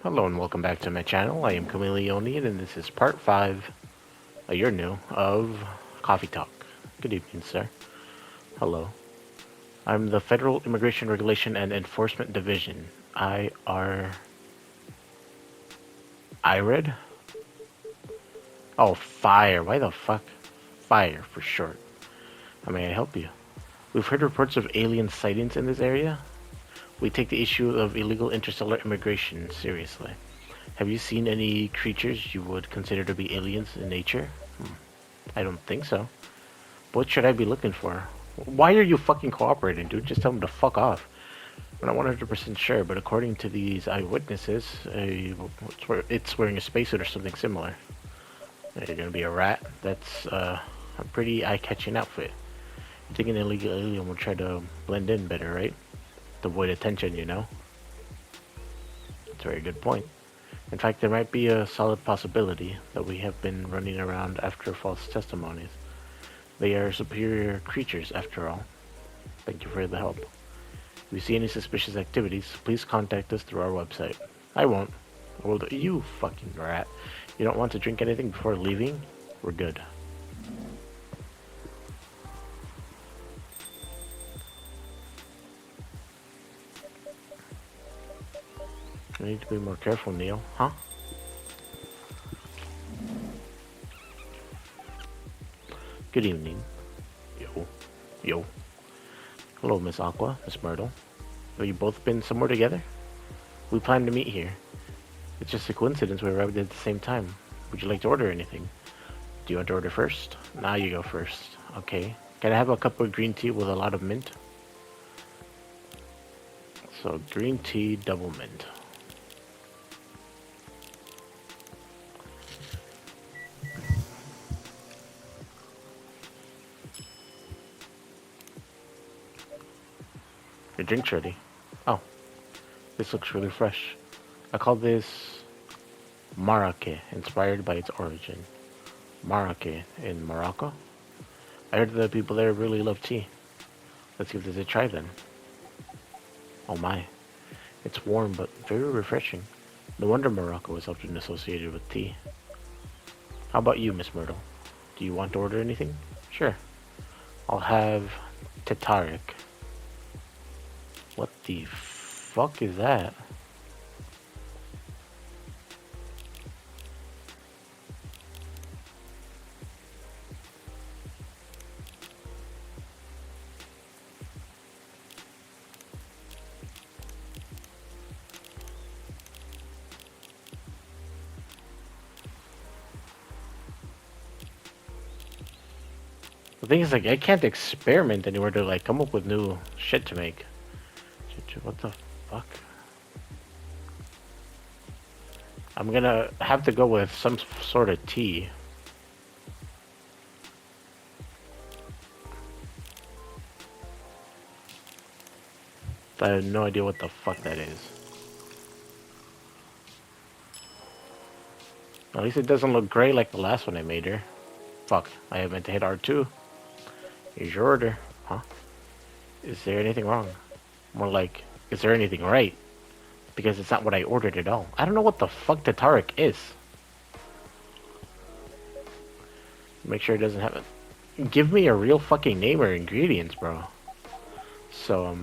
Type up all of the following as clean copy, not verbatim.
Hello and welcome back to my channel. I am Chameleonian and this is part 5, you're new, of Coffee Talk. Good evening, sir. Hello. I'm the Federal Immigration Regulation and Enforcement Division. IRED? Oh, FIRE. Why the fuck? FIRE, for short. How may I help you? We've heard reports of alien sightings in this area. We take the issue of illegal interstellar immigration seriously. Have you seen any creatures you would consider to be aliens in nature? I don't think so. What should I be looking for? Why are you fucking cooperating, dude? Just tell them to fuck off. I'm not 100% sure, but according to these eyewitnesses, it's wearing a spacesuit or something similar. You're gonna be a rat? That's a pretty eye-catching outfit. You think an illegal alien will try to blend in better, right? To avoid attention, you know? That's a very good point. In fact, there might be a solid possibility that we have been running around after false testimonies. They are superior creatures, after all. Thank you for the help. If you see any suspicious activities, please contact us through our website. I won't. Well, you fucking rat. You don't want to drink anything before leaving? We're good. I need to be more careful, Neil. Huh? Good evening. Yo. Yo. Hello, Miss Aqua, Miss Myrtle. Have you both been somewhere together? We planned to meet here. It's just a coincidence we arrived at the same time. Would you like to order anything? Do you want to order first? Now you go first. Okay. Can I have a cup of green tea with a lot of mint? So, green tea, double mint. Your drink's ready. Oh, this looks really fresh. I call this Marake, inspired by its origin. Marake in Morocco? I heard the people there really love tea. Let's give this a try then. Oh my. It's warm but very refreshing. No wonder Morocco is often associated with tea. How about you, Miss Myrtle? Do you want to order anything? Sure. I'll have Tatarik. What the fuck is that? The thing is, like, I can't experiment anywhere to, like, come up with new shit to make. What the fuck? I'm gonna have to go with some sort of tea. I have no idea what the fuck that is. At least it doesn't look gray like the last one I made her. Fuck, I meant to hit R2. Here's your order. Huh? Is there anything wrong? More like, is there anything right? Because it's not what I ordered at all. I don't know what the fuck Tatarik is. Make sure it doesn't have it. Give me a real fucking name or ingredients, bro. So,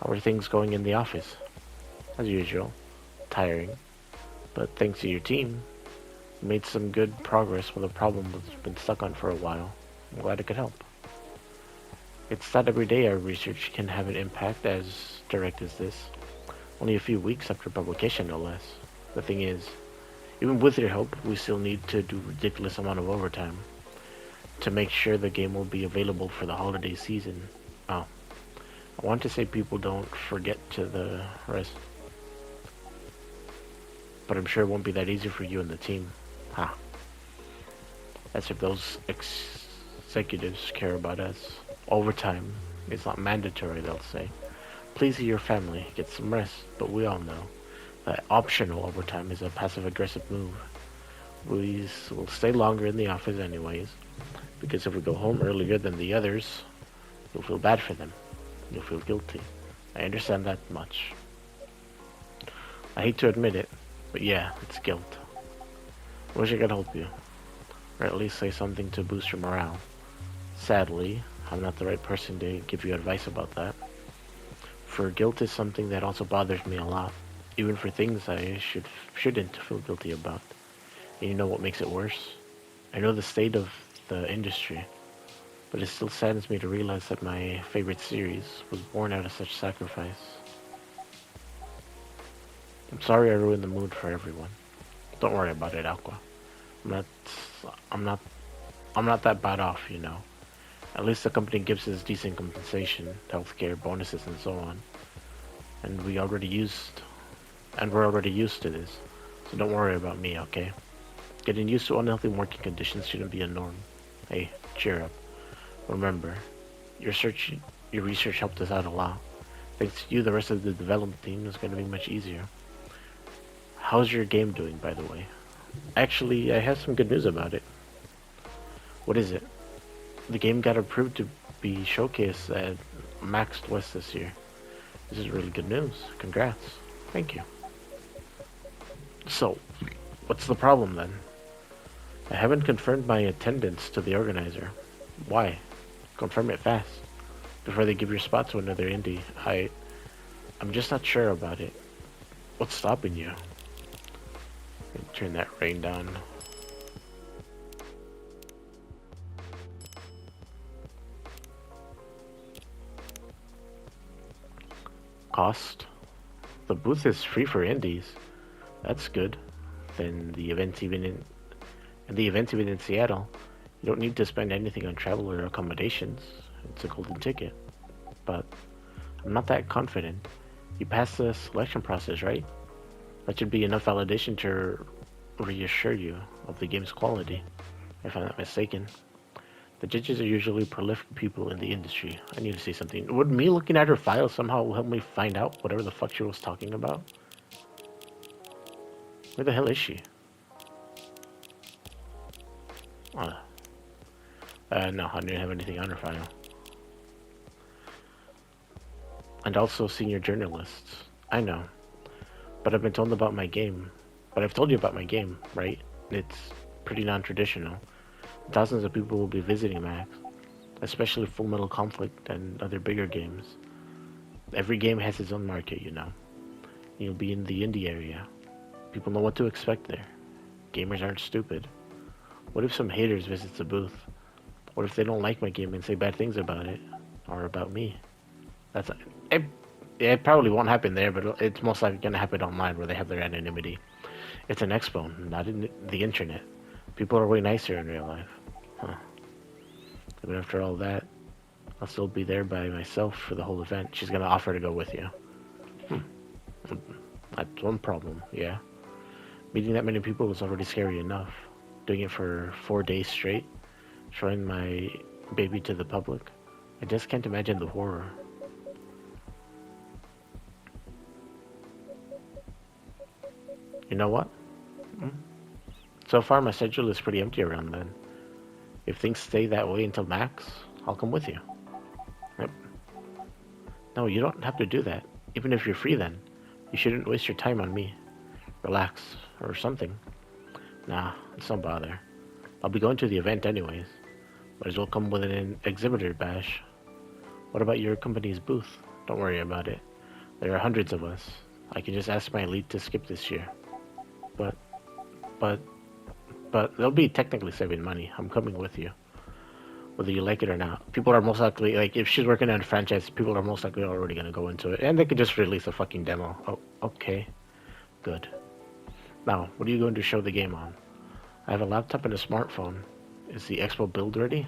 how are things going in the office? As usual. Tiring. But thanks to your team, you made some good progress with a problem that's been stuck on for a while. I'm glad it could help. It's not every day our research can have an impact as direct as this. Only a few weeks after publication, no less. The thing is, even with your help, we still need to do ridiculous amount of overtime to make sure the game will be available for the holiday season. Oh, I want to say people don't forget to the rest, but I'm sure it won't be that easy for you and the team. Ha. As if those executives care about us. Overtime is not mandatory, they'll say. Please see your family, get some rest, but we all know that optional overtime is a passive-aggressive move. We will stay longer in the office anyways, because if we go home earlier than the others, you'll feel bad for them. You'll feel guilty. I understand that much. I hate to admit it, but yeah, it's guilt. I wish I could help you, or at least say something to boost your morale. Sadly, I'm not the right person to give you advice about that. For guilt is something that also bothers me a lot, even for things I shouldn't feel guilty about. And you know what makes it worse? I know the state of the industry, but it still saddens me to realize that my favorite series was born out of such sacrifice. I'm sorry I ruined the mood for everyone. Don't worry about it, Aqua. I'm not, I'm not, I'm not that bad off, you know. At least the company gives us decent compensation, healthcare, bonuses, and so on. And we're already used to this. So don't worry about me, okay? Getting used to unhealthy working conditions shouldn't be a norm. Hey, cheer up. Remember, your search, your research helped us out a lot. Thanks to you, the rest of the development team is going to be much easier. How's your game doing, by the way? Actually, I have some good news about it. What is it? The game got approved to be showcased at Max West this year. This is really good news. Congrats. Thank you. So, what's the problem then? I haven't confirmed my attendance to the organizer. Why? Confirm it fast. Before they give your spot to another indie. I'm just not sure about it. What's stopping you? Turn that rain down. Cost? The booth is free for indies. That's good. Then the event even in Seattle, you don't need to spend anything on travel or accommodations. It's a golden ticket. But I'm not that confident. You passed the selection process, right? That should be enough validation to reassure you of the game's quality, if I'm not mistaken. The judges are usually prolific people in the industry. I need to say something. Would me looking at her file somehow help me find out whatever the fuck she was talking about? Where the hell is she? No, I didn't have anything on her file. And also senior journalists. I know. But I've been told about my game. But I've told you about my game, right? It's pretty non-traditional. Thousands of people will be visiting Max, especially Full Metal Conflict and other bigger games. Every game has its own market, you know. You'll be in the indie area. People know what to expect there. Gamers aren't stupid. What if some haters visit the booth? What if they don't like my game and say bad things about it? Or about me? It probably won't happen there, but it's most likely going to happen online where they have their anonymity. It's an expo, not in the internet. People are way nicer in real life. Huh. But after all that, I'll still be there by myself for the whole event. She's going to offer to go with you. That's one problem, yeah. Meeting that many people was already scary enough. Doing it for 4 days straight, showing my baby to the public. I just can't imagine the horror. You know what? So far, my schedule is pretty empty around then. If things stay that way until Max, I'll come with you. Yep. No, you don't have to do that. Even if you're free then. You shouldn't waste your time on me. Relax, or something. Nah, it's no bother. I'll be going to the event anyways. Might as well come with an exhibitor badge. What about your company's booth? Don't worry about it. There are hundreds of us. I can just ask my elite to skip this year. But they'll be technically saving money. I'm coming with you. Whether you like it or not. People are most likely, like, if she's working on a franchise, people are most likely already gonna go into it. And they could just release a fucking demo. Oh, okay. Good. Now, what are you going to show the game on? I have a laptop and a smartphone. Is the Expo build ready?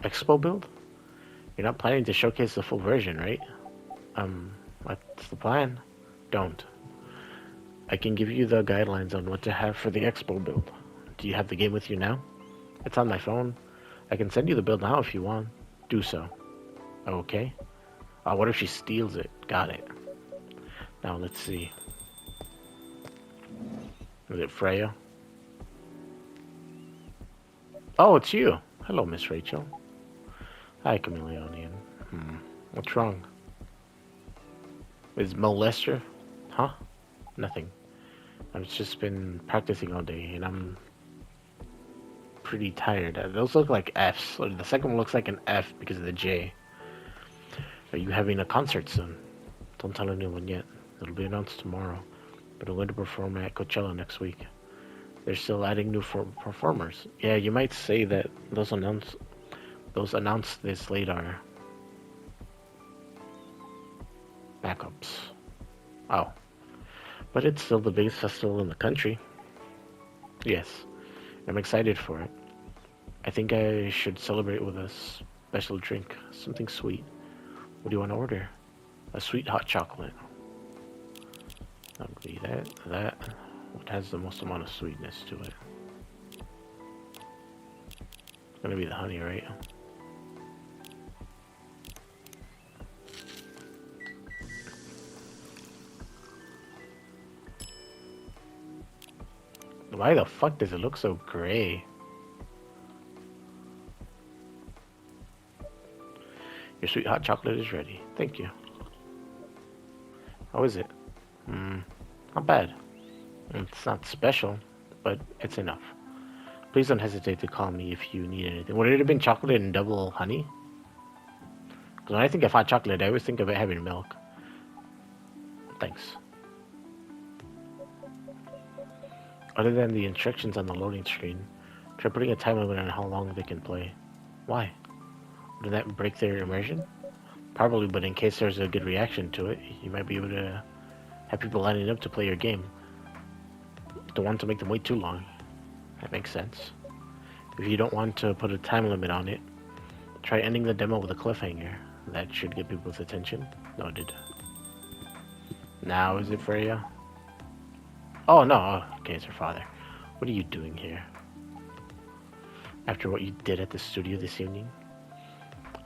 Expo build? You're not planning to showcase the full version, right? What's the plan? Don't. I can give you the guidelines on what to have for the Expo build. Do you have the game with you now? It's on my phone. I can send you the build now if you want. Do so. Okay. What if she steals it? Got it. Now let's see. Is it Freya? Oh, it's you. Hello, Miss Rachel. Hi, Chameleonian. What's wrong? Is Molester? Huh? Nothing. I've just been practicing all day, and I'm pretty tired. Those look like Fs. Or the second one looks like an F because of the J. Are you having a concert soon? Don't tell anyone yet. It'll be announced tomorrow. But I'm going to perform at Coachella next week. They're still adding new performers. Yeah, you might say that those announced this late are backups. Oh, but it's still the biggest festival in the country. Yes, I'm excited for it. I think I should celebrate with a special drink, something sweet. What do you want to order? A sweet hot chocolate. That would be that. What has the most amount of sweetness to it? It's gonna be the honey, right? Why the fuck does it look so gray? Your sweet hot chocolate is ready. Thank you. How is it? Not bad. It's not special, but it's enough. Please don't hesitate to call me if you need anything. Would it have been chocolate and double honey? Because when I think of hot chocolate, I always think of it having milk. Thanks. Other than the instructions on the loading screen, try putting a time limit on how long they can play. Why? Would that break their immersion? Probably, but in case there's a good reaction to it, you might be able to have people lining up to play your game. Don't want to make them wait too long. That makes sense. If you don't want to put a time limit on it, try ending the demo with a cliffhanger. That should get people's attention. Noted. Now is it Freya? Oh no, okay, it's her father. What are you doing here? After what you did at the studio this evening?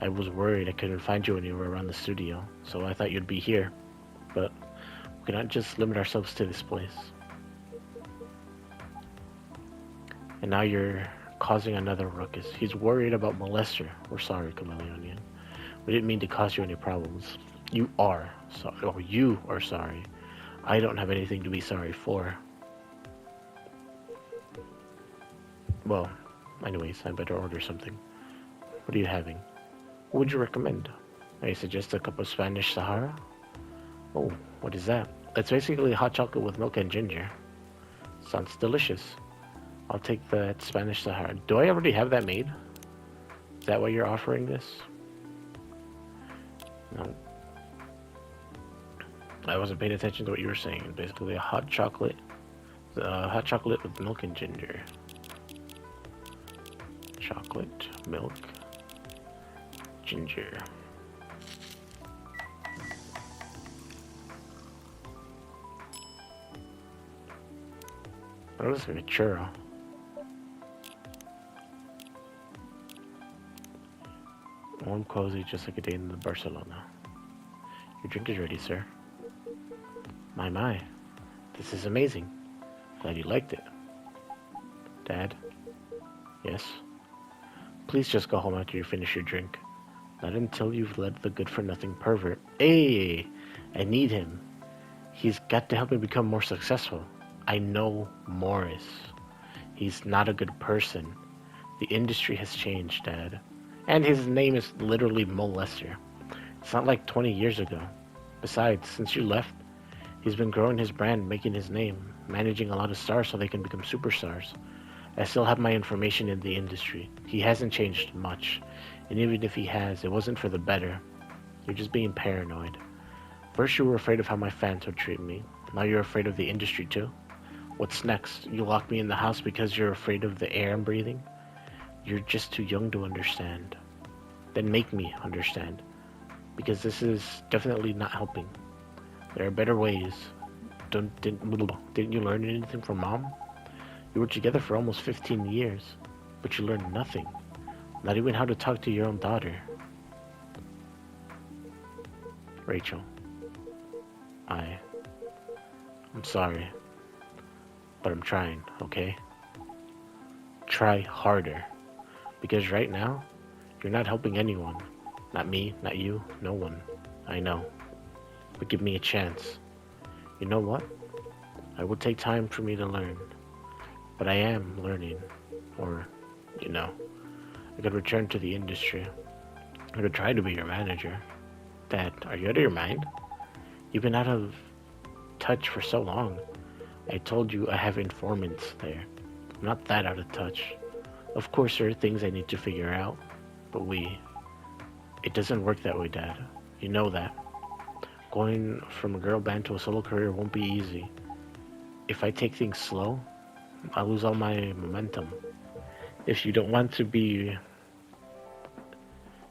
I was worried I couldn't find you when you were around the studio, so I thought you'd be here. But we cannot just limit ourselves to this place. And now you're causing another ruckus. He's worried about molester. We're sorry, Chameleonian. We didn't mean to cause you any problems. You are sorry. Oh, you are sorry. I don't have anything to be sorry for. Well, anyways, I better order something. What are you having? What would you recommend? I suggest a cup of Spanish Sahara. Oh, what is that? It's basically hot chocolate with milk and ginger. Sounds delicious. I'll take that Spanish Sahara. Do I already have that made? Is that why you're offering this? No. I wasn't paying attention to what you were saying. Basically a hot chocolate with milk and ginger. Chocolate, milk, ginger. Oh, this is like a churro. Warm, cozy, just like a day in Barcelona. Your drink is ready, sir. My. This is amazing. Glad you liked it. Dad? Yes? Please just go home after you finish your drink. Not until you've led the good-for-nothing pervert. Hey! I need him. He's got to help me become more successful. I know Morris. He's not a good person. The industry has changed, Dad. And his name is literally Molester. It's not like 20 years ago. Besides, since you left, he's been growing his brand, making his name, managing a lot of stars so they can become superstars. I still have my information in the industry. He hasn't changed much. And even if he has, it wasn't for the better. You're just being paranoid. First you were afraid of how my fans would treat me. Now you're afraid of the industry too? What's next? You lock me in the house because you're afraid of the air I'm breathing? You're just too young to understand. Then make me understand. Because this is definitely not helping. There are better ways. Didn't you learn anything from Mom? You were together for almost 15 years, but you learned nothing. Not even how to talk to your own daughter. Rachel. I'm sorry. But I'm trying, okay? Try harder. Because right now, you're not helping anyone. Not me, not you, no one. I know. But give me a chance. You know what? It will take time for me to learn, but I am learning. Or, you know, I could return to the industry. I could try to be your manager. Dad, are you out of your mind? You've been out of touch for so long. I told you I have informants there. I'm not that out of touch. Of course, there are things I need to figure out, but it doesn't work that way, Dad. You know that. Going from a girl band to a solo career won't be easy. If I take things slow, I'll lose all my momentum. If you don't want to be...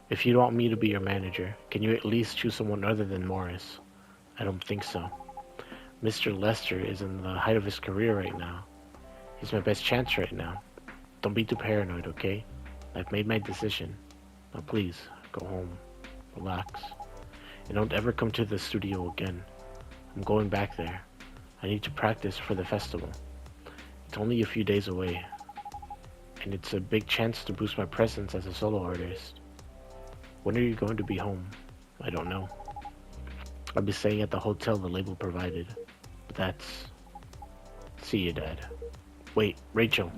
If you don't want me to be your manager, can you at least choose someone other than Morris? I don't think so. Mr. Lester is in the height of his career right now. He's my best chance right now. Don't be too paranoid, okay? I've made my decision. Now please, go home. Relax. And don't ever come to the studio again. I'm going back there. I need to practice for the festival. It's only a few days away. And it's a big chance to boost my presence as a solo artist. When are you going to be home? I don't know. I'll be staying at the hotel the label provided. But that's... See you, Dad. Wait, Rachel.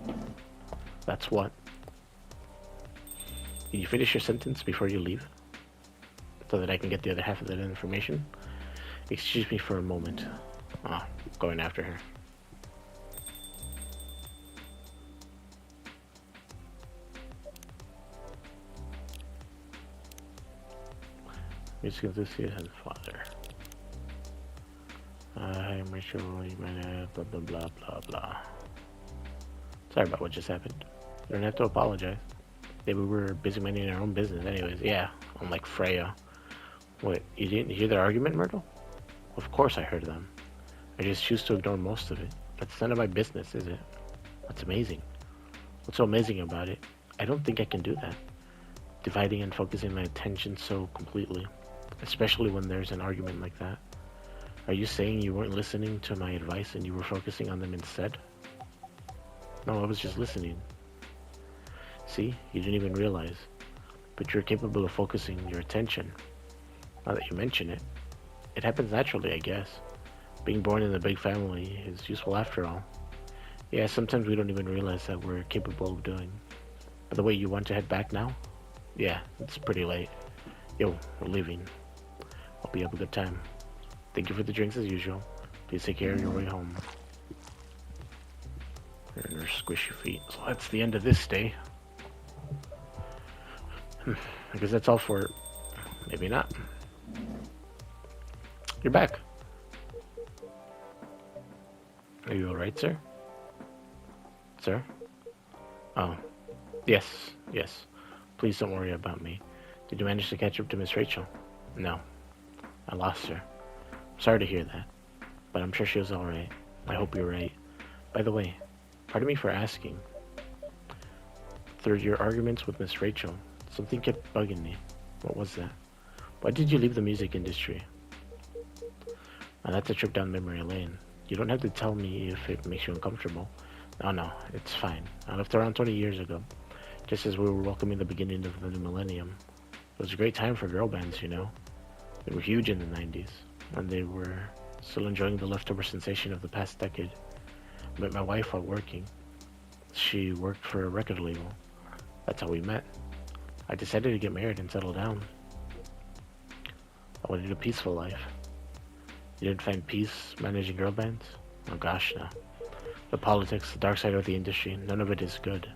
That's what? Can you finish your sentence before you leave? So that I can get the other half of that information? Excuse me for a moment. Ah, going after her. Music of this year has father. I'm Rachel, you might have blah blah blah blah blah. Sorry about what just happened. You don't have to apologize. Maybe we were busy minding our own business anyways. Yeah, unlike Freya. Wait, you didn't hear their argument, Myrtle? Of course I heard them. I just choose to ignore most of it. That's none of my business, is it? That's amazing. What's so amazing about it? I don't think I can do that. Dividing and focusing my attention so completely. Especially when there's an argument like that. Are you saying you weren't listening to my advice and you were focusing on them instead? No, I was just listening. See, you didn't even realize. But you're capable of focusing your attention. Now that you mention it, it happens naturally, I guess. Being born in a big family is useful after all. Yeah, sometimes we don't even realize that we're capable of doing. By the way, you want to head back now? Yeah, it's pretty late. Yo, we're leaving. Hope you have a good time. Thank you for the drinks as usual. Please take care of your way home. And her squishy feet. So that's the end of this day. I guess that's all for it. Maybe not. You're back. Are you alright, sir? Sir? Oh. Yes, yes. Please don't worry about me. Did you manage to catch up to Miss Rachel? No. I lost her. Sorry to hear that. But I'm sure she was alright. I hope you're right. By the way, pardon me for asking. Through your arguments with Miss Rachel, something kept bugging me. What was that? Why did you leave the music industry? Now that's a trip down memory lane. You don't have to tell me if it makes you uncomfortable. No, it's fine. I left around 20 years ago, just as we were welcoming the beginning of the new millennium. It was a great time for girl bands, you know. They were huge in the 90s, and they were still enjoying the leftover sensation of the past decade. I met my wife while working. She worked for a record label. That's how we met. I decided to get married and settle down. I wanted a peaceful life. You didn't find peace managing girl bands? Oh gosh, no. The politics, the dark side of the industry, none of it is good.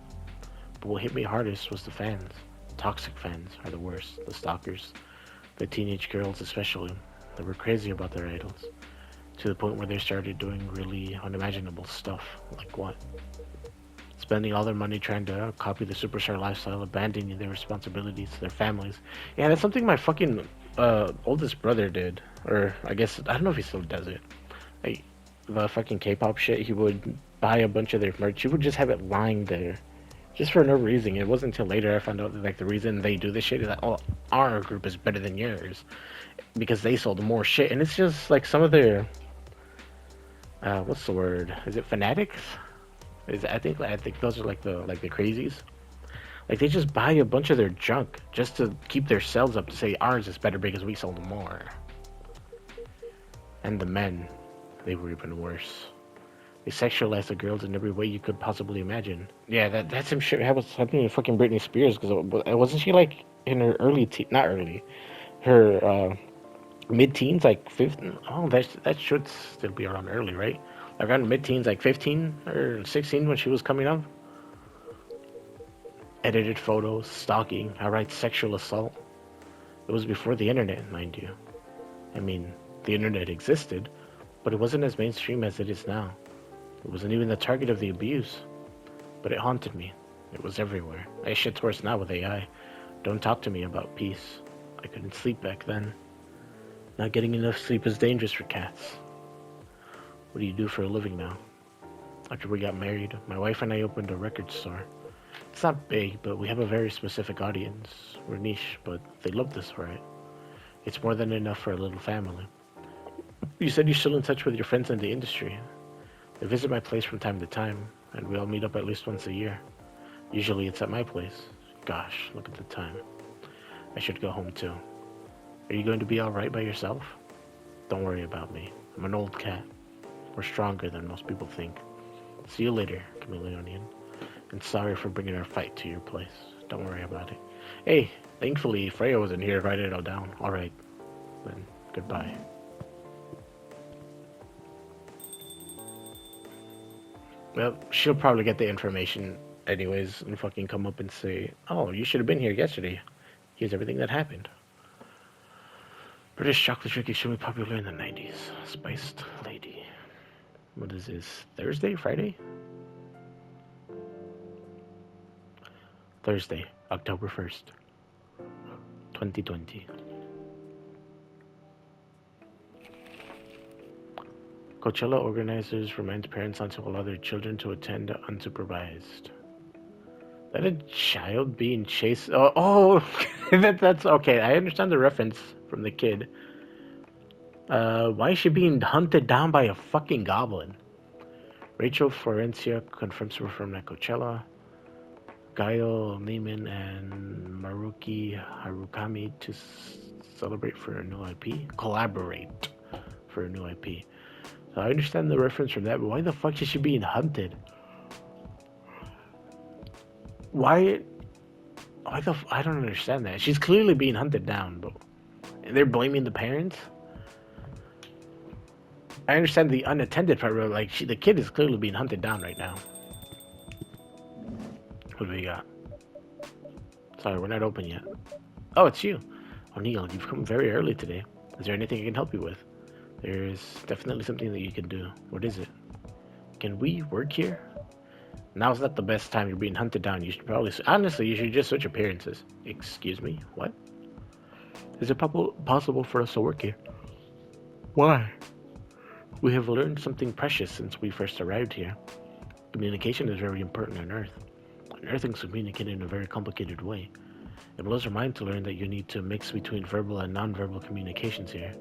But what hit me hardest was the fans. Toxic fans are the worst. The stalkers. The teenage girls especially. They were crazy about their idols. To the point where they started doing really unimaginable stuff. Like what? Spending all their money trying to copy the superstar lifestyle, abandoning their responsibilities to their families. Yeah, that's something my fucking oldest brother did. Or, I guess, I don't know if he still does it. Like, the fucking K-pop shit, he would buy a bunch of their merch. He would just have it lying there. Just for no reason. It wasn't until later I found out that, like, the reason they do this shit is that, oh, our group is better than yours. Because they sold more shit. And it's just, like, some of their... what's the word? Is it fanatics? I think those are like the crazies. Like they just buy a bunch of their junk just to keep their sales up to say ours is better because we sold more. And the men, they were even worse. They sexualize the girls in every way you could possibly imagine. Yeah, that's him. Sure, that was something to fucking Britney Spears because wasn't she like in her not early, her mid-teens, like 15. Oh, that should still be around early, right? Like around mid-teens, like 15 or 16 when she was coming up. Edited photos, stalking, outright sexual assault. It was before the internet, mind you. I mean, the internet existed, but it wasn't as mainstream as it is now. It wasn't even the target of the abuse, but it haunted me. It was everywhere. Shit's worse now with AI. Don't talk to me about peace. I couldn't sleep back then. Not getting enough sleep is dangerous for cats. What do you do for a living now? After we got married, my wife and I opened a record store. It's not big, but we have a very specific audience. We're niche, but they love us for it. It's more than enough for a little family. You said you're still in touch with your friends in the industry. They visit my place from time to time, and we all meet up at least once a year. Usually it's at my place. Gosh, look at the time. I should go home too. Are you going to be alright by yourself? Don't worry about me. I'm an old cat. We're stronger than most people think. See you later, Chameleonian. And sorry for bringing our fight to your place. Don't worry about it. Hey, thankfully Freya wasn't here to write it all down. Alright, then goodbye. Well, she'll probably get the information anyways and fucking come up and say, oh, you should have been here yesterday. Here's everything that happened. British chocolate drink extremely popular in the 90s. Spiced lady. What is this? Thursday? Friday? Thursday, October 1st, 2020. Coachella organizers remind parents not to allow their children to attend unsupervised. That a child being chased? Oh, that's okay. I understand the reference from the kid. Why is she being hunted down by a fucking goblin? Rachel Florencia confirms we're from Coachella. Gaio Neiman and Maruki Harukami to celebrate for a new IP? Collaborate for a new IP. So I understand the reference from that, but why the fuck is she being hunted? Why I don't understand that. She's clearly being hunted down, but they're blaming the parents? I understand the unattended part, but like the kid is clearly being hunted down right now. What do we got? Sorry, we're not open yet. Oh, it's you. O'Neill, you've come very early today. Is there anything I can help you with? There's definitely something that you can do. What is it? Can we work here? Now's not the best time. You're being hunted down. You should probably... Honestly, you should just switch appearances. Excuse me? What? Is it possible for us to work here? Why? We have learned something precious since we first arrived here. Communication is very important on Earth. Earthlings communicate in a very complicated way. It blows our mind to learn that you need to mix between verbal and non-verbal communications here.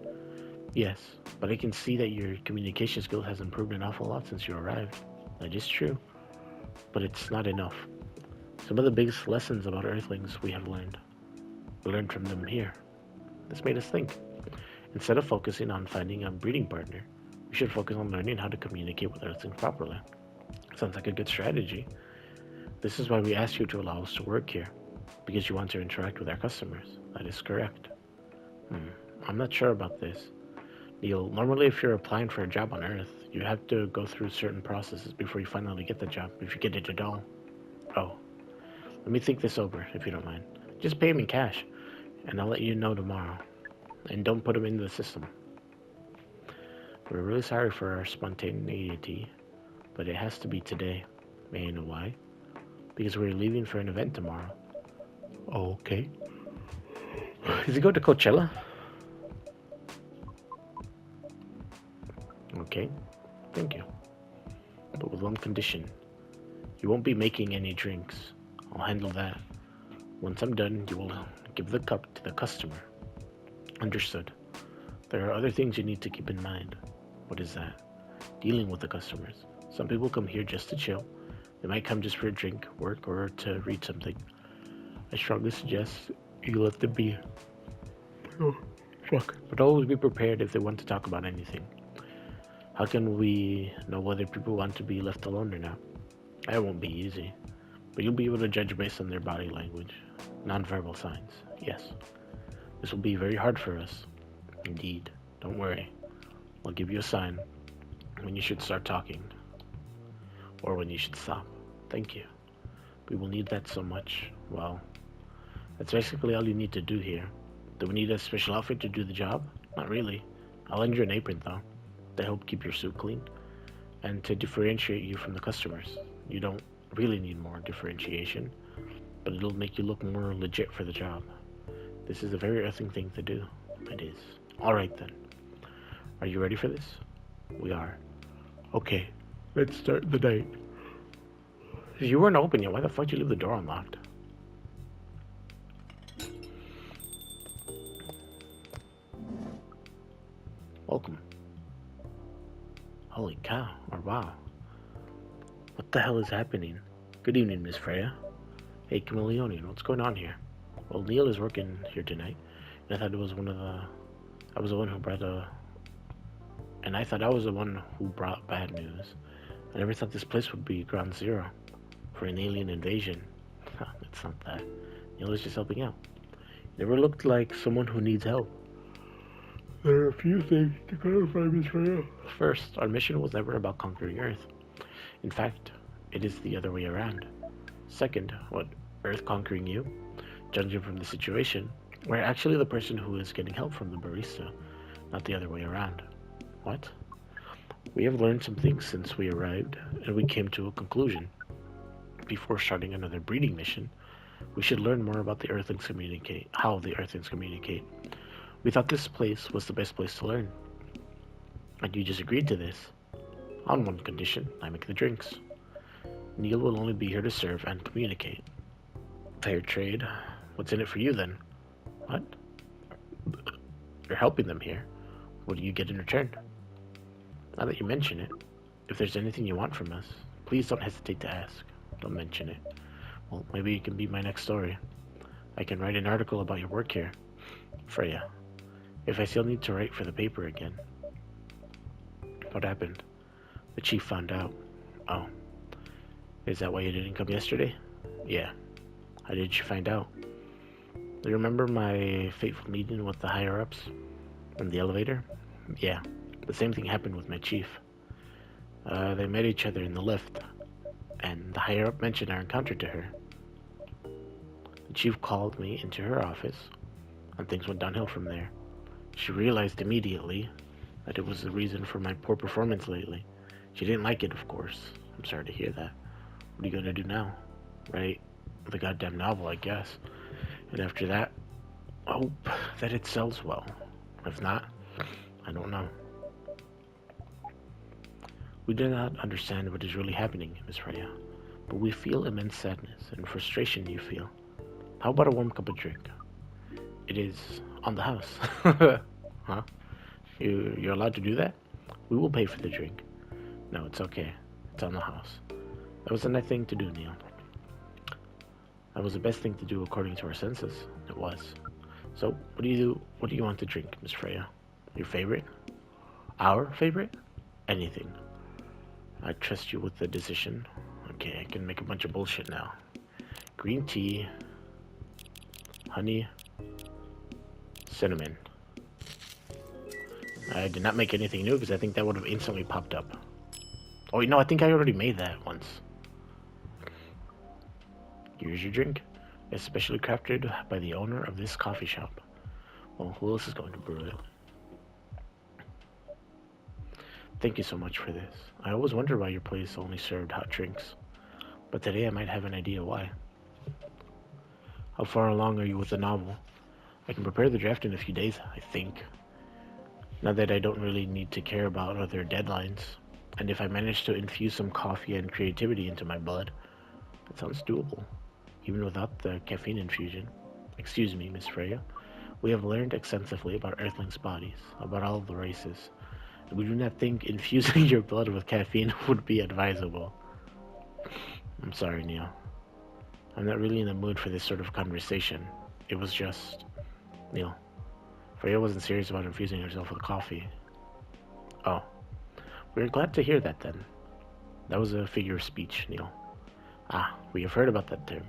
Yes, but I can see that your communication skill has improved an awful lot since you arrived. That is true, but it's not enough. Some of the biggest lessons about Earthlings we have learned. We learned from them here. This made us think. Instead of focusing on finding a breeding partner, we should focus on learning how to communicate with Earthlings properly. Sounds like a good strategy. This is why we asked you to allow us to work here, because you want to interact with our customers. That is correct. I'm not sure about this. Neil, normally if you're applying for a job on Earth, you have to go through certain processes before you finally get the job, if you get it at all. Oh, let me think this over, if you don't mind. Just pay him in cash, and I'll let you know tomorrow. And don't put him into the system. We're really sorry for our spontaneity, but it has to be today. May I know why? Because we're leaving for an event tomorrow. Oh, okay. Is he going to Coachella? Okay, thank you. But with one condition. You won't be making any drinks. I'll handle that. Once I'm done, you will give the cup to the customer. Understood. There are other things you need to keep in mind. What is that? Dealing with the customers. Some people come here just to chill. They might come just for a drink, work, or to read something. I strongly suggest you let them be. Oh, fuck. But always be prepared if they want to talk about anything. How can we know whether people want to be left alone or not? That won't be easy, but you'll be able to judge based on their body language, nonverbal signs. Yes, this will be very hard for us. Indeed. Don't worry. I'll give you a sign when you should start talking, or when you should stop. Thank you. We will need that so much. Well, that's basically all you need to do here. Do we need a special outfit to do the job? Not really. I'll lend you an apron, though, to help keep your suit clean, and to differentiate you from the customers. You don't really need more differentiation, but it'll make you look more legit for the job. This is a very earthing thing to do. It is. Alright then. Are you ready for this? We are. Okay, let's start the night. If you weren't open yet, why the fuck did you leave the door unlocked? Welcome. Holy cow, or wow. What the hell is happening? Good evening, Miss Freya. Hey, Chameleonian, what's going on here? Well, Neil is working here tonight, and I thought it was I was the one who brought and I thought I was the one who brought bad news. I never thought this place would be ground zero for an alien invasion. It's not that. Neil is just helping out. Never looked like someone who needs help. There are a few things to clarify, Miss Freya. First, our mission was never about conquering Earth. In fact, it is the other way around. Second, what, Earth conquering you? Judging from the situation, we're actually the person who is getting help from the barista, not the other way around. What? We have learned some things since we arrived, and we came to a conclusion. Before starting another breeding mission, we should learn more about the Earthlings communicate, how the Earthlings communicate. We thought this place was the best place to learn. And you just agreed to this. On one condition, I make the drinks. Neil will only be here to serve and communicate. Fair trade. What's in it for you then? What? You're helping them here. What do you get in return? Now that you mention it, if there's anything you want from us, please don't hesitate to ask. Don't mention it. Well, maybe it can be my next story. I can write an article about your work here. Freya, if I still need to write for the paper again. What happened? The chief found out. Oh. Is that why you didn't come yesterday? Yeah. How did you find out? Do you remember my fateful meeting with the higher-ups in the elevator? Yeah. The same thing happened with my chief. They met each other in the lift, and the higher-up mentioned our encounter to her. The chief called me into her office, and things went downhill from there. She realized immediately that it was the reason for my poor performance lately. She didn't like it, of course. I'm sorry to hear that. What are you gonna do now? Write the goddamn novel, I guess. And after that, hope that it sells well. If not, I don't know. We do not understand what is really happening, Miss Freya, but we feel immense sadness and frustration you feel. How about a warm cup of drink? It is on the house. Huh? You're allowed to do that? We will pay for the drink. No, it's okay. It's on the house. That was the nice thing to do, Neil. That was the best thing to do according to our census. It was. So, what do you do? What do you want to drink, Miss Freya? Your favorite? Our favorite? Anything. I trust you with the decision. Okay, I can make a bunch of bullshit now. Green tea, honey, cinnamon. I did not make anything new because I think that would have instantly popped up. Oh, no, I think I already made that once. Here's your drink, especially crafted by the owner of this coffee shop. Well, who else is going to brew it? Thank you so much for this. I always wondered why your place only served hot drinks, but today I might have an idea why. How far along are you with the novel? I can prepare the draft in a few days, I think. Now that I don't really need to care about other deadlines, and if I manage to infuse some coffee and creativity into my blood, that sounds doable, even without the caffeine infusion. Excuse me, Miss Freya. We have learned extensively about Earthlings' bodies, about all of the races, and we do not think infusing your blood with caffeine would be advisable. I'm sorry, Neil. I'm not really in the mood for this sort of conversation. It was just... Neil, Freya wasn't serious about infusing herself with coffee. Oh. We're glad to hear that then. That was a figure of speech, Neil. Ah, we have heard about that term.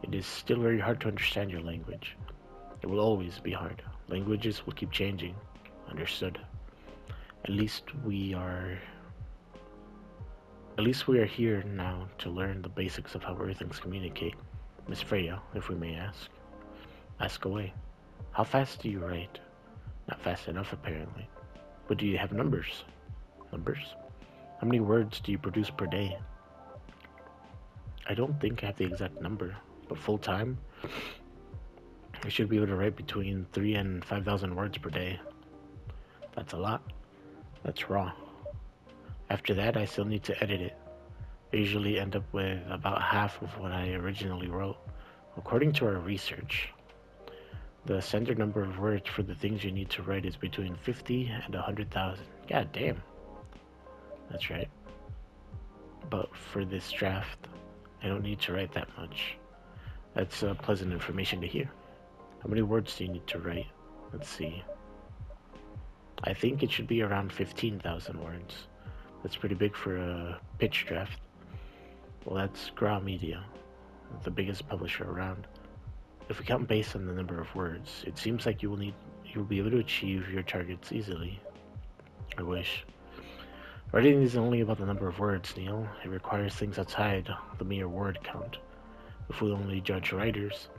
It is still very hard to understand your language. It will always be hard. Languages will keep changing. Understood. At least we are... At least we are here now to learn the basics of how Earthlings communicate. Miss Freya, if we may ask. Ask away. How fast do you write? Not fast enough, apparently. But do you have numbers? Numbers? How many words do you produce per day? I don't think I have the exact number, but full time, I should be able to write between 3 and 5,000 words per day. That's a lot. That's raw. After that, I still need to edit it. I usually end up with about half of what I originally wrote. According to our research, the standard number of words for the things you need to write is between 50 and 100,000. God damn. That's right. But for this draft, I don't need to write that much. That's pleasant information to hear. How many words do you need to write? Let's see. I think it should be around 15,000 words. That's pretty big for a pitch draft. Well, that's Gra Media, the biggest publisher around. If we count based on the number of words, it seems like you'll be able to achieve your targets easily. I wish. Writing isn't only about the number of words, Neil. It requires things outside the mere word count. If we only judge writers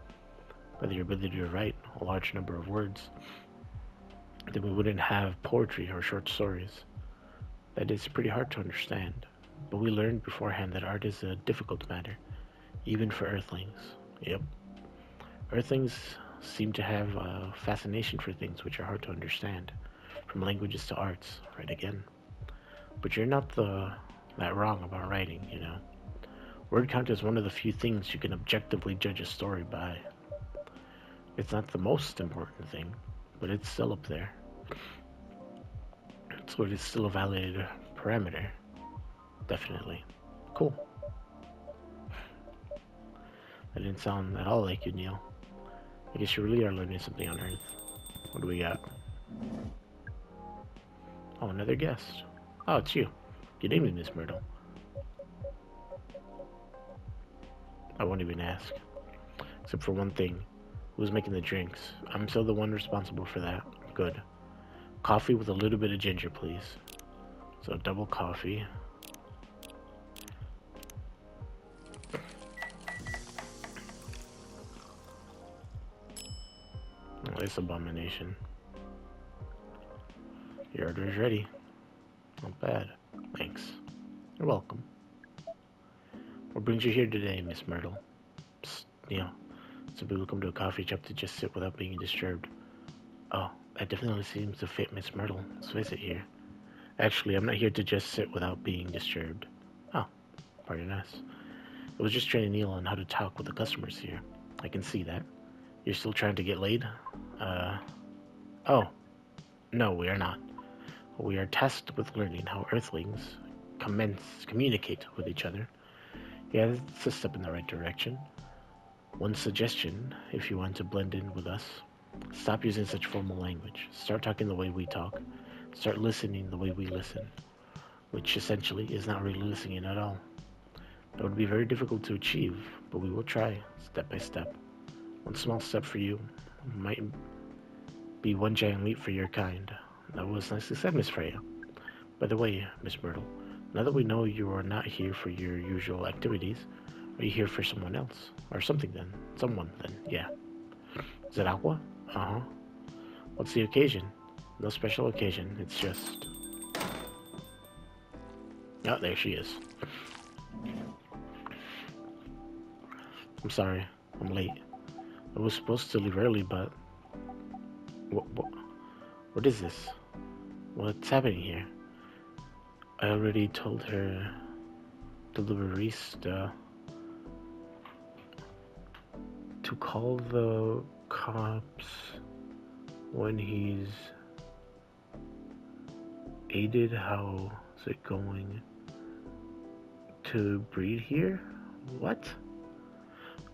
by their ability to write a large number of words, then we wouldn't have poetry or short stories. That is pretty hard to understand, but we learned beforehand that art is a difficult matter, even for Earthlings. Yep. Earthlings seem to have a fascination for things which are hard to understand, from languages to arts, right again. But you're not that wrong about writing, you know. Word count is one of the few things you can objectively judge a story by. It's not the most important thing, but it's still up there. So it is still a valid parameter. Definitely. Cool. That didn't sound at all like you, Neil. I guess you really are learning something on Earth. What do we got? Oh, another guest. Oh, it's you. Good evening, Miss Myrtle. I won't even ask. Except for one thing. Who's making the drinks? I'm still the one responsible for that. Good. Coffee with a little bit of ginger, please. So double coffee. Oh, this abomination. Your order is ready. Not bad. Thanks. You're welcome. What brings you here today, Miss Myrtle? Psst, Neil. Some people come to a coffee shop to just sit without being disturbed. Oh, that definitely seems to fit Miss Myrtle's visit here. Actually, I'm not here to just sit without being disturbed. Oh, pardon us. I was just training Neil on how to talk with the customers here. I can see that. You're still trying to get laid? Oh. No, we are not. We are tasked with learning how Earthlings communicate with each other. Yeah, it's a step in the right direction. One suggestion, if you want to blend in with us, stop using such formal language. Start talking the way we talk. Start listening the way we listen, which essentially is not really listening at all. That would be very difficult to achieve, but we will try, step by step. One small step for you might be one giant leap for your kind. That was nicely said, Miss Freya. By the way, Miss Myrtle, now that we know you are not here for your usual activities, are you here for someone else? Or something then? Someone then, yeah. Is it Aqua? Uh-huh. What's the occasion? No special occasion, it's just... Oh, there she is. I'm sorry, I'm late. I was supposed to leave early, but... What is this? What's happening here? I already told her... to the barista... to call the cops when he's aided. How's it going to breed here? What?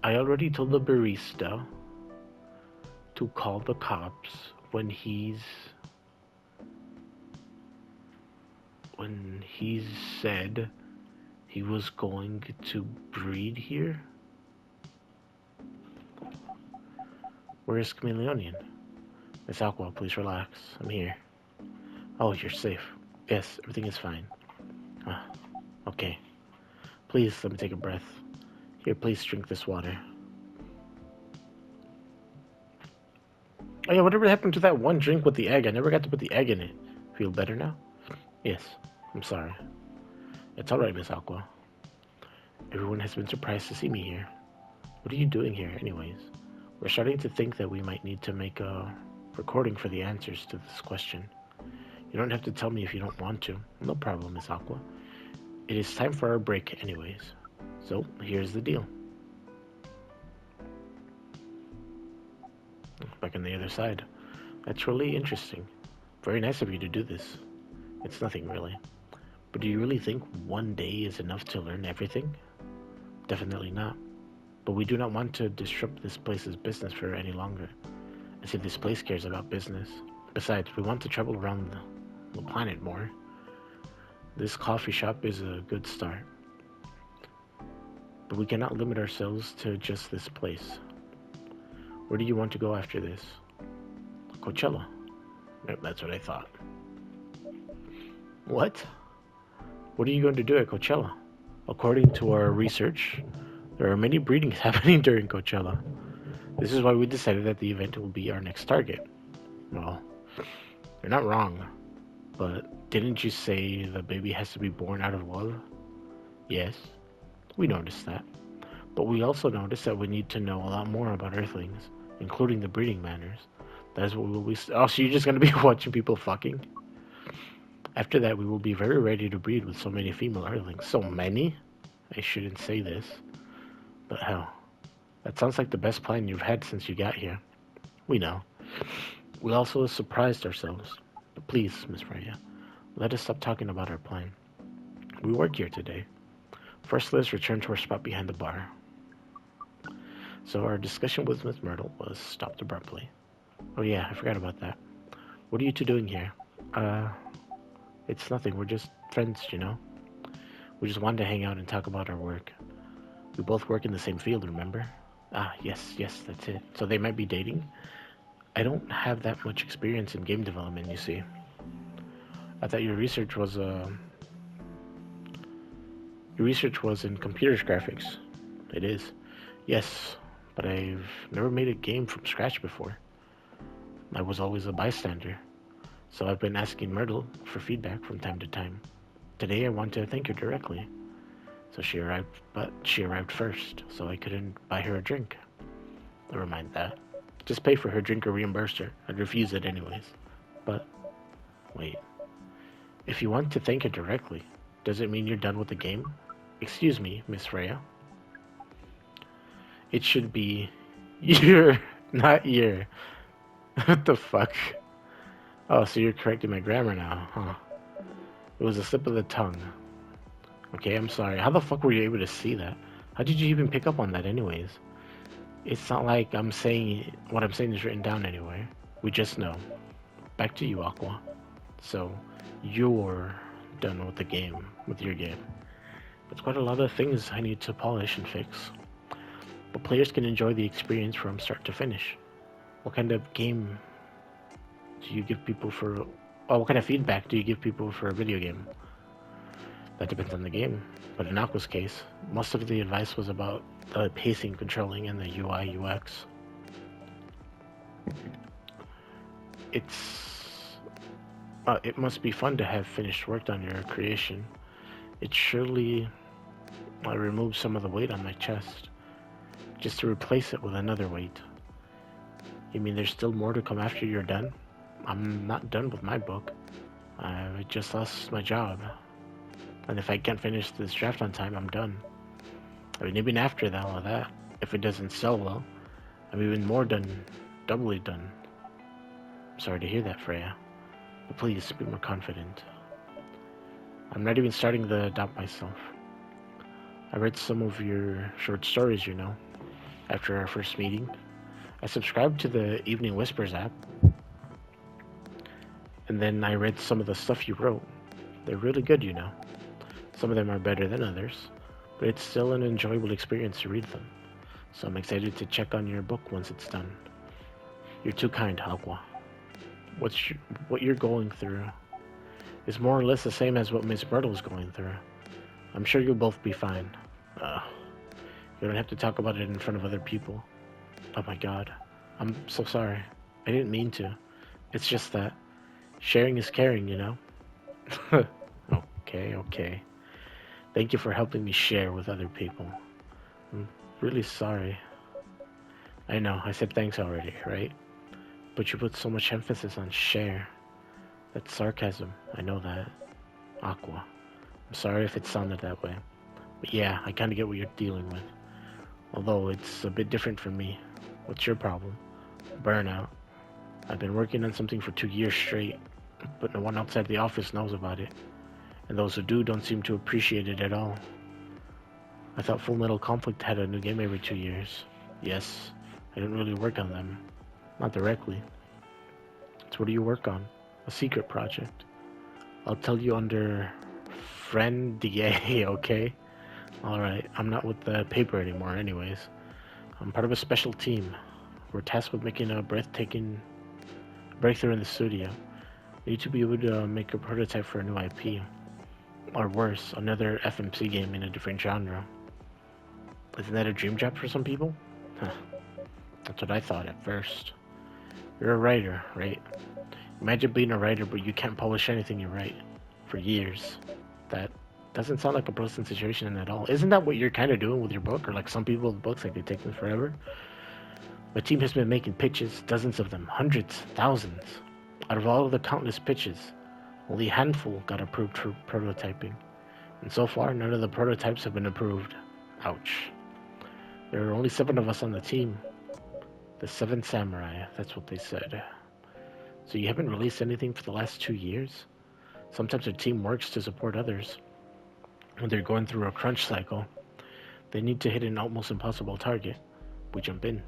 I already told the barista to call the cops when he's... when he said he was going to breed here? Where is Chameleonian? Miss Aqua, please relax. I'm here. Oh, you're safe. Yes, everything is fine. Ah, okay. Please, let me take a breath. Here, please drink this water. Oh yeah, whatever happened to that one drink with the egg? I never got to put the egg in it. Feel better now? Yes. I'm sorry. It's alright, Miss Aqua. Everyone has been surprised to see me here. What are you doing here, anyways? We're starting to think that we might need to make a recording for the answers to this question. You don't have to tell me if you don't want to. No problem, Miss Aqua. It is time for our break, anyways. So, here's the deal. Back on the other side. That's really interesting. Very nice of you to do this. It's nothing, really. But do you really think one day is enough to learn everything? Definitely not. But we do not want to disrupt this place's business for any longer. As if this place cares about business. Besides, we want to travel around the planet more. This coffee shop is a good start. But we cannot limit ourselves to just this place. Where do you want to go after this? Coachella. Yep, that's what I thought. What? What are you going to do at Coachella? According to our research, there are many breedings happening during Coachella. This is why we decided that the event will be our next target. Well, you're not wrong. But didn't you say the baby has to be born out of love? Yes, we noticed that. But we also noticed that we need to know a lot more about Earthlings, including the breeding manners. That is what we will be... Oh, so you're just going to be watching people fucking? After that, we will be very ready to breed with so many female Earthlings. So many? I shouldn't say this. But hell, that sounds like the best plan you've had since you got here. We know. We also surprised ourselves. But please, Miss Freya, let us stop talking about our plan. We work here today. First, let us return to our spot behind the bar. So our discussion with Miss Myrtle was stopped abruptly. Oh yeah, I forgot about that. What are you two doing here? It's nothing. We're just friends, you know? We just wanted to hang out and talk about our work. We both work in the same field, remember? Ah, yes, that's it. So they might be dating? I don't have that much experience in game development, you see. I thought your research was in computers graphics. It is. Yes, but I've never made a game from scratch before. I was always a bystander. So I've been asking Myrtle for feedback from time to time. Today I want to thank her directly. So she arrived first, so I couldn't buy her a drink. Never mind that. Just pay for her drink or reimburse her. I'd refuse it anyways. But, wait. If you want to thank her directly, does it mean you're done with the game? Excuse me, Miss Freya. It should be year, not year. What the fuck? Oh, so you're correcting my grammar now, huh? It was a slip of the tongue. Okay, I'm sorry. How the fuck were you able to see that? How did you even pick up on that anyways? It's not like I'm saying... What I'm saying is written down anywhere. We just know. Back to you, Aqua. So, you're done with the game. With your game. There's quite a lot of things I need to polish and fix. But players can enjoy the experience from start to finish. What kind of game do you give people for... Oh, what kind of feedback do you give people for a video game? That depends on the game. But in Aqua's case, most of the advice was about the pacing, controlling, and the UI, UX. It must be fun to have finished work on your creation. It surely removes some of the weight on my chest, just to replace it with another weight. You mean there's still more to come after you're done? I'm not done with my book. I just lost my job. And if I can't finish this draft on time, I'm done. I mean, even after all of that, if it doesn't sell well, I'm even more done, doubly done. I'm sorry to hear that, Freya. But please, be more confident. I'm not even starting the dot myself. I read some of your short stories, you know, after our first meeting. I subscribed to the Evening Whispers app. And then I read some of the stuff you wrote. They're really good, you know. Some of them are better than others, but it's still an enjoyable experience to read them. So I'm excited to check on your book once it's done. You're too kind, Aqua. What you're going through is more or less the same as what Miss Myrtle's going through. I'm sure you'll both be fine. You don't have to talk about it in front of other people. Oh my god. I'm so sorry. I didn't mean to. It's just that sharing is caring, you know? Okay. Thank you for helping me share with other people. I'm really sorry. I know, I said thanks already, right? But you put so much emphasis on share. That's sarcasm, I know that. Aqua. I'm sorry if it sounded that way. But yeah, I kinda get what you're dealing with. Although it's a bit different for me. What's your problem? Burnout. I've been working on something for 2 years straight, but no one outside the office knows about it. And those who do don't seem to appreciate it at all. I thought Full Metal Conflict had a new game every 2 years. Yes, I didn't really work on them. Not directly. So what do you work on? A secret project. I'll tell you under Friend DA, okay? Alright, I'm not with the paper anymore anyways. I'm part of a special team. We're tasked with making a breathtaking breakthrough in the studio. We need to be able to make a prototype for a new IP. Or worse, another FMC game in a different genre. Isn't that a dream job for some people? Huh. That's what I thought at first. You're a writer, right? Imagine being a writer, but you can't publish anything you write for years. That doesn't sound like a pleasant situation at all. Isn't that what you're kind of doing with your book? Or like some people's books, like they take them forever? My team has been making pitches, dozens of them, hundreds, thousands. Out of all of the countless pitches, only a handful got approved for prototyping. And so far, none of the prototypes have been approved. Ouch. There are only 7 of us on the team. The 7 Samurai, that's what they said. So you haven't released anything for the last 2 years? Sometimes a team works to support others. When they're going through a crunch cycle, they need to hit an almost impossible target. We jump in.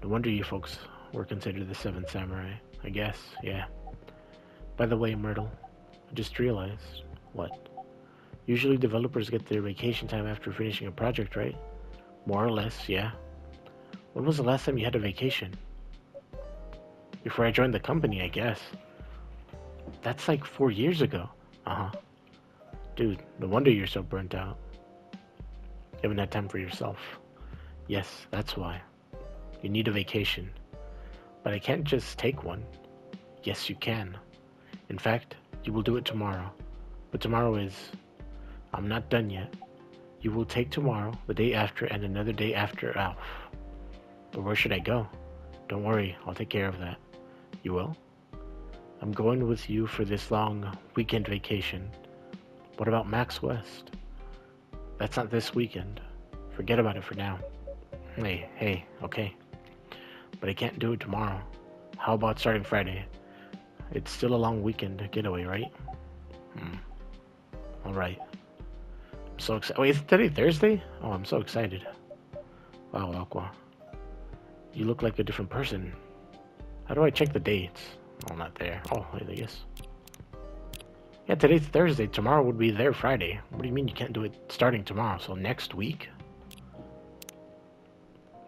No wonder you folks were considered the 7 Samurai. I guess, yeah. By the way, Myrtle, I just realized. What? Usually developers get their vacation time after finishing a project, right? More or less, yeah. When was the last time you had a vacation? Before I joined the company, I guess. That's like 4 years ago. Uh-huh. Dude, no wonder you're so burnt out. You haven't had time for yourself. Yes, that's why. You need a vacation. But I can't just take one. Yes, you can. In fact, you will do it tomorrow. But tomorrow is... I'm not done yet. You will take tomorrow, the day after, and another day after off. But where should I go? Don't worry, I'll take care of that. You will? I'm going with you for this long weekend vacation. What about Max West? That's not this weekend. Forget about it for now. Hey, okay. But I can't do it tomorrow. How about starting Friday? It's still a long weekend getaway, right? Alright. I'm so excited. Wait, is today Thursday? Oh, I'm so excited. Wow, Aqua. You look like a different person. How do I check the dates? Oh, not there. Oh, wait, I guess. Yeah, today's Thursday. Tomorrow would be there Friday. What do you mean you can't do it starting tomorrow? So next week?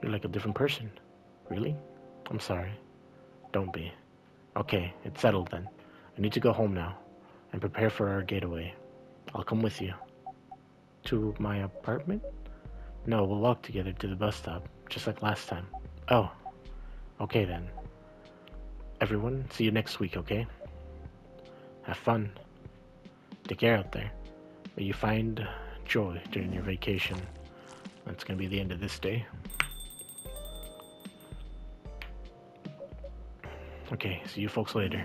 You're like a different person. Really? I'm sorry. Don't be. Okay, it's settled then. I need to go home now and prepare for our getaway. I'll come with you. To my apartment? No, we'll walk together to the bus stop, just like last time. Oh, okay then. Everyone, see you next week, okay? Have fun. Take care out there. May you find joy during your vacation. That's gonna be the end of this day. Okay, see you folks later.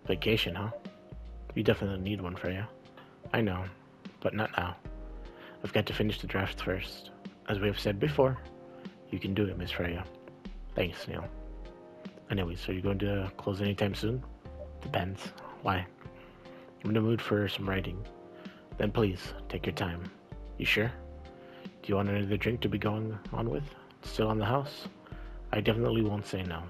Vacation, huh? You definitely need one, Freya. I know, but not now. I've got to finish the draft first. As we have said before, you can do it, Miss Freya. Thanks, Neil. Anyways, are you going to close anytime soon? Depends. Why? I'm in the mood for some writing. Then please, take your time. You sure? Do you want another drink to be going on with? Still on the house? I definitely won't say no.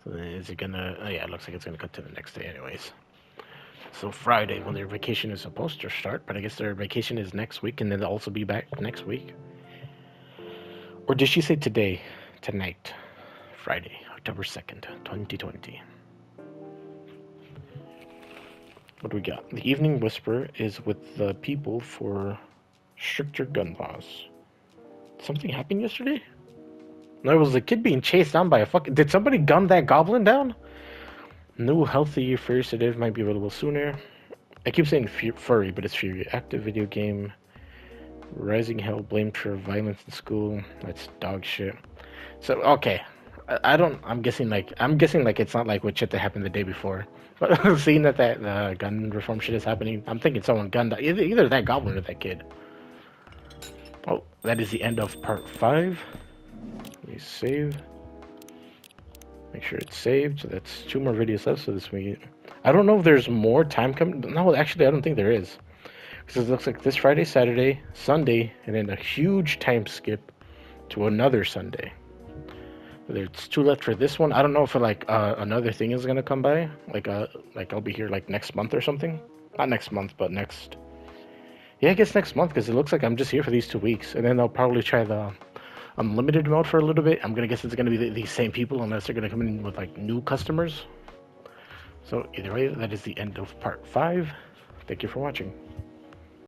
So is it gonna... Oh yeah, it looks like it's gonna cut to the next day anyways. So Friday, when their vacation is supposed to start, but I guess their vacation is next week, and then they'll also be back next week. Or did she say today? Tonight. Friday, October 2nd, 2020. What do we got? The Evening Whisper is with the people for stricter gun laws. Something happened yesterday? No, it was a kid being chased down by a fucking... Did somebody gun that goblin down? New healthy furry sedative might be available sooner. I keep saying furry, but it's fury. Active video game. Rising hell blamed for violence in school. That's dog shit. So, okay. I'm guessing like it's not like what shit that happened the day before. But seeing that gun reform shit is happening, I'm thinking someone gunned either that goblin or that kid. Oh, that is the end of part 5. Let me save. Make sure it's saved. So that's 2 more videos left. So this week, I don't know if there's more time coming. No, actually, I don't think there is. Because it looks like this Friday, Saturday, Sunday, and then a huge time skip to another Sunday. There's 2 left for this one. I don't know if another thing is gonna come by. Like I'll be here like next month or something. Not next month, but next. Yeah, I guess next month because it looks like I'm just here for these 2 weeks, and then I'll probably try the unlimited mode for a little bit. I'm gonna guess it's gonna be these same people unless they're gonna come in with like new customers. So either way, that is the end of part 5. Thank you for watching.